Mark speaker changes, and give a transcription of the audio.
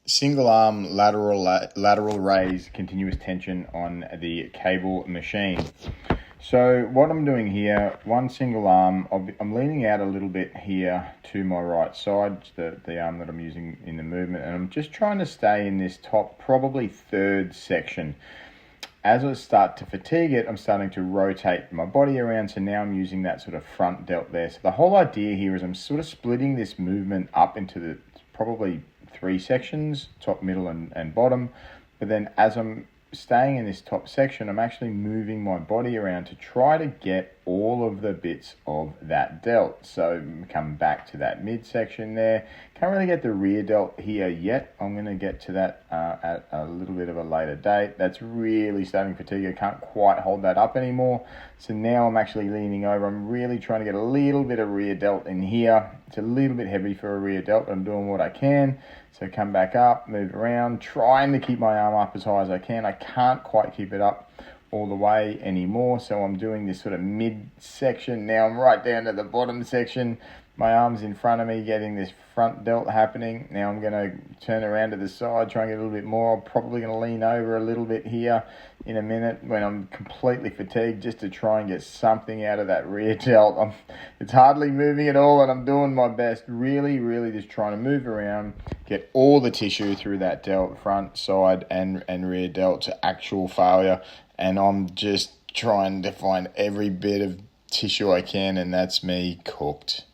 Speaker 1: Single arm lateral raise continuous tension on the cable machine. So what I'm doing here, one single arm, I'm leaning out a little bit here to my right side, the arm that I'm using in the movement, and I'm just trying to stay in this top, probably third section. As I start to fatigue it, I'm starting to rotate my body around, so now I'm using that sort of front delt there. So the whole idea here is I'm sort of splitting this movement up into the probably three sections, top, middle, and bottom. But then as I'm staying in this top section, I'm actually moving my body around to try to get all of the bits of that delt. So come back to that midsection there. Can't really get the rear delt here yet. I'm going to get to that at a little bit of a later date. That's really starting fatigue. I can't quite hold that up anymore. So now I'm actually leaning over. I'm really trying to get a little bit of rear delt in here. It's a little bit heavy for a rear delt, but I'm doing what I can. So come back up, move around, trying to keep my arm up as high as I can. I can't quite keep it up all the way anymore, so I'm doing this sort of mid-section. Now I'm right down to the bottom section. My arm's in front of me, getting this front delt happening. Now I'm going to turn around to the side, try and get a little bit more. I'm probably going to lean over a little bit here in a minute when I'm completely fatigued, just to try and get something out of that rear delt. It's hardly moving at all, and I'm doing my best. Really, really just trying to move around, get all the tissue through that delt, front, side, and rear delt to actual failure. And I'm just trying to find every bit of tissue I can, and that's me cooked.